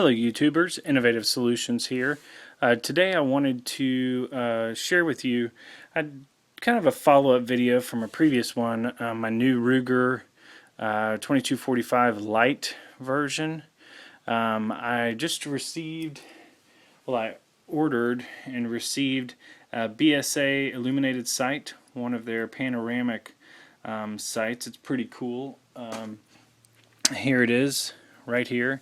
Hello YouTubers, Innovative Solutions here. Today I wanted to share with you kind of a follow-up video from a previous one, my new Ruger 2245 Lite version. I just received, well I ordered and received a BSA illuminated sight, one of their panoramic sights. It's pretty cool. Here it is, right here.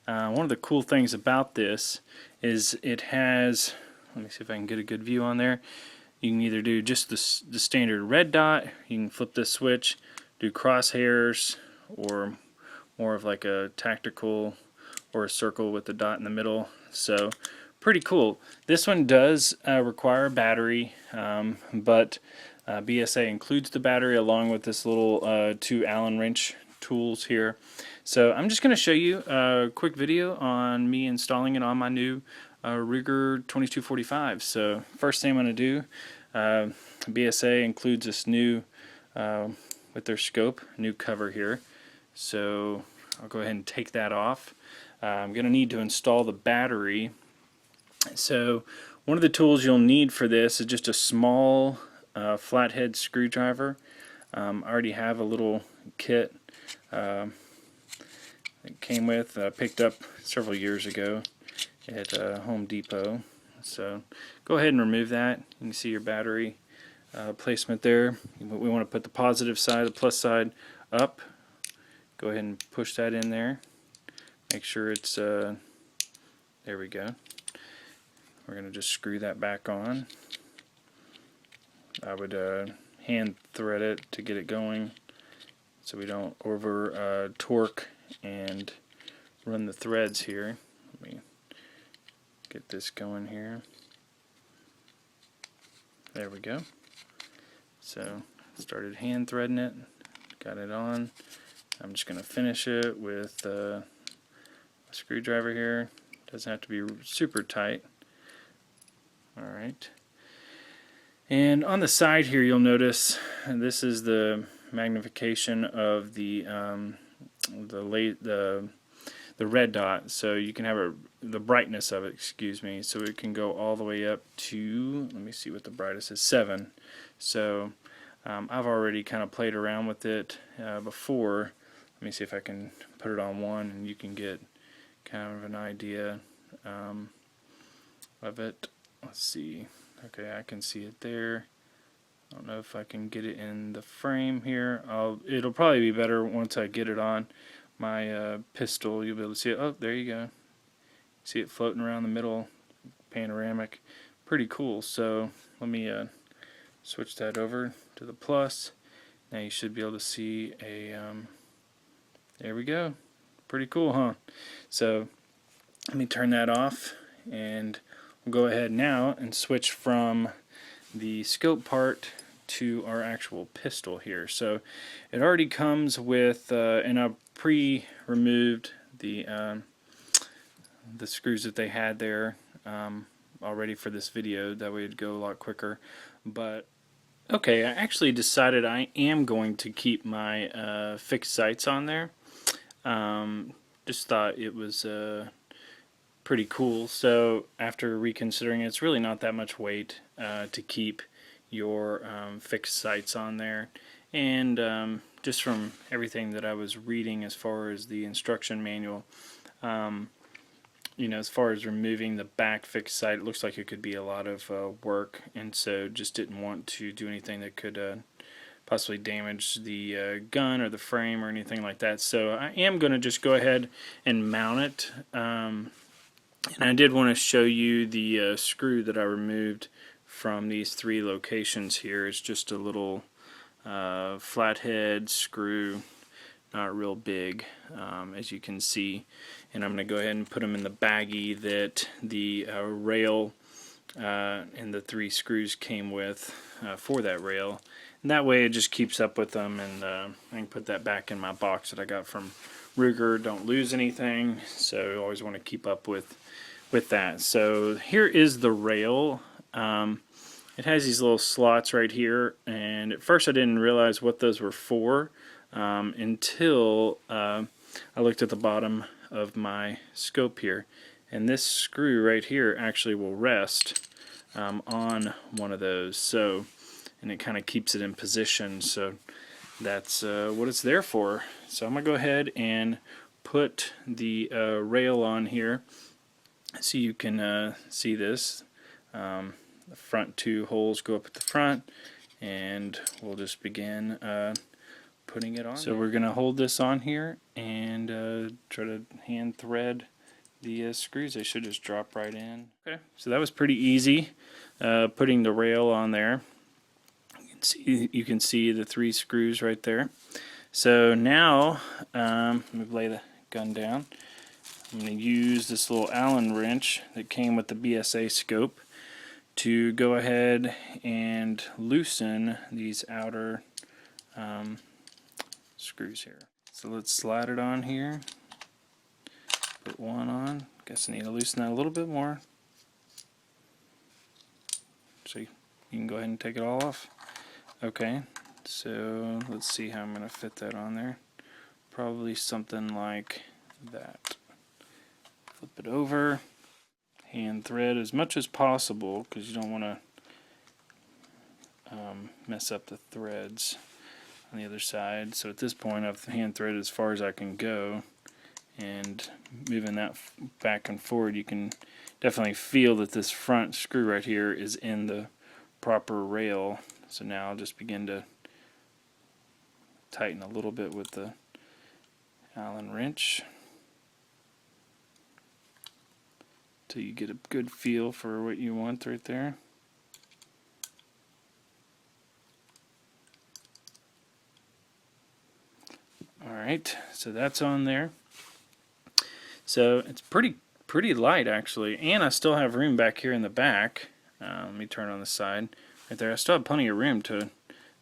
One of the cool things about this is it has, let me see if I can get a good view on there. You can either do just the standard red dot, you can flip this switch, do crosshairs, or more of like a tactical or a circle with the dot in the middle. So pretty cool. This one does require a battery, but BSA includes the battery along with this little two Allen wrench tools here. So I'm just going to show you a quick video on me installing it on my new Ruger 2245. So first thing I'm going to do, BSA includes this new, with their scope, new cover here. So I'll go ahead and take that off. I'm going to need to install the battery. So one of the tools you'll need for this is just a small flathead screwdriver. I already have a little kit it came with, picked up several years ago at Home Depot. So go ahead and remove that. You can see your battery placement there. We want to put the positive side, the plus side up. Go ahead and push that in there. Make sure it's, there we go. We're going to just screw that back on. I would hand thread it to get it going so we don't over torque and run the threads here. Let me get this going here. There we go. So started hand threading it, got it on. I'm just going to finish it with a screwdriver here. Doesn't have to be super tight. Alright. And on the side here you'll notice, and this is the magnification of the red dot, so you can have the brightness of it, excuse me, so it can go all the way up to, let me see what the brightest is, 7. So I've already kind of played around with it before. Let me see if I can put it on 1 and you can get kind of an idea of it. Let's see. Okay, I can see it there. I don't know if I can get it in the frame here. It'll probably be better once I get it on my pistol. You'll be able to see it. Oh, there you go. See it floating around the middle, panoramic. Pretty cool. So let me switch that over to the plus. Now you should be able to see a, there we go. Pretty cool, huh? So let me turn that off and we'll go ahead now and switch from the scope part to our actual pistol here. So it already comes with, and I've pre-removed the screws that they had there already for this video. That way it'd go a lot quicker. But okay, I actually decided I am going to keep my fixed sights on there. Just thought it was pretty cool. So after reconsidering it, it's really not that much weight to keep your fixed sights on there. And just from everything that I was reading as far as the instruction manual, you know, as far as removing the back fixed sight, it looks like it could be a lot of work, and so just didn't want to do anything that could possibly damage the gun or the frame or anything like that. So I am going to just go ahead and mount it. And I did want to show you the screw that I removed from these 3 locations here. It's just a little flathead screw, not real big, as you can see. And I'm going to go ahead and put them in the baggie that the rail and the 3 screws came with for that rail. And that way it just keeps up with them, and I can put that back in my box that I got from Ruger. Don't lose anything, so you always want to keep up with that. So here is the rail. It has these little slots right here, and at first I didn't realize what those were for until I looked at the bottom of my scope here, and this screw right here actually will rest on one of those, so, and it kind of keeps it in position, so that's what it's there for. So I'm going to go ahead and put the rail on here so you can see this. The front two holes go up at the front, and we'll just begin putting it on. So we're going to hold this on here and try to hand thread the screws. They should just drop right in. Okay, so that was pretty easy, putting the rail on there. You can see the 3 screws right there. So now, let me lay the gun down. I'm going to use this little Allen wrench that came with the BSA scope to go ahead and loosen these outer screws here. So let's slide it on here. Put one on. Guess I need to loosen that a little bit more. So you can go ahead and take it all off. Okay, so let's see how I'm going to fit that on there. Probably something like that. Flip it over. Hand thread as much as possible because you don't want to mess up the threads on the other side. So at this point I've hand threaded as far as I can go, and moving that back and forward, you can definitely feel that this front screw right here is in the proper rail. So now I'll just begin to tighten a little bit with the Allen wrench till you get a good feel for what you want right there. Alright, so that's on there. So it's pretty light actually, and I still have room back here in the back. Let me turn on the side right there. I still have plenty of room to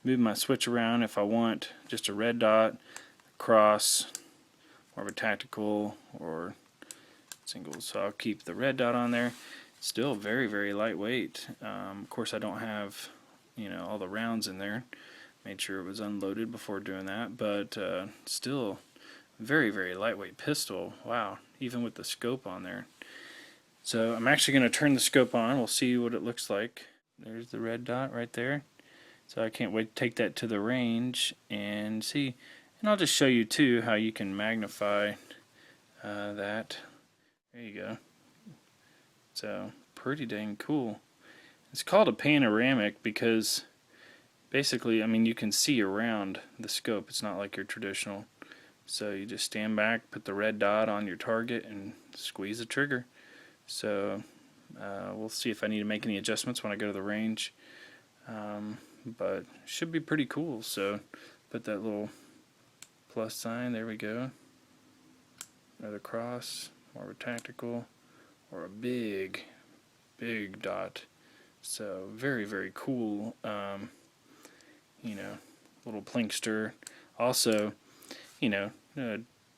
move my switch around if I want just a red dot, cross, more of a tactical, or single. So I'll keep the red dot on there. Still very, very lightweight. Of course I don't have, you know, all the rounds in there. Made sure it was unloaded before doing that, but still very, very lightweight pistol. Wow, even with the scope on there. So I'm actually going to turn the scope on. We'll see what it looks like. There's the red dot right there. So I can't wait to take that to the range and see. And I'll just show you too how you can magnify that. There you go. So pretty dang cool. It's called a panoramic because basically, I mean, you can see around the scope. It's not like your traditional. So you just stand back, put the red dot on your target, and squeeze the trigger. So we'll see if I need to make any adjustments when I go to the range. But it should be pretty cool. So put that little plus sign, there we go. Another cross, more of a tactical, or a big dot. So very, very cool. You know, little plinkster. Also, you know,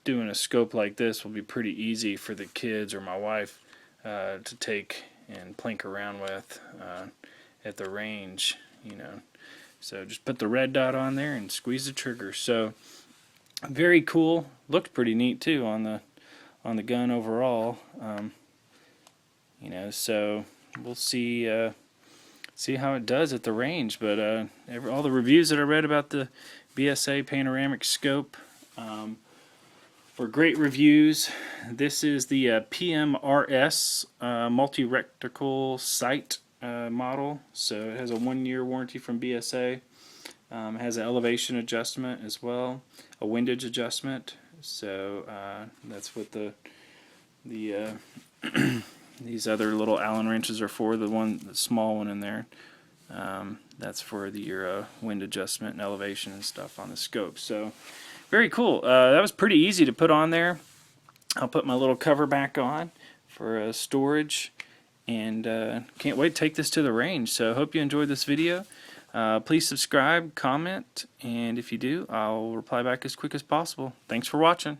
doing a scope like this will be pretty easy for the kids or my wife to take and plink around with at the range, you know. So just put the red dot on there and squeeze the trigger. So very cool. Looked pretty neat too on the gun overall. You know, so we'll see how it does at the range. But all the reviews that I read about the BSA panoramic scope were great reviews. This is the PMRS multi-reticle sight model. So it has a 1-year warranty from BSA. It has an elevation adjustment as well, a windage adjustment. So that's what the these other little Allen wrenches are for. The small one in there, that's for your wind adjustment and elevation and stuff on the scope. So very cool. That was pretty easy to put on there. I'll put my little cover back on for storage, and can't wait to take this to the range. So hope you enjoyed this video. Please subscribe, comment, and if you do, I'll reply back as quick as possible. Thanks for watching.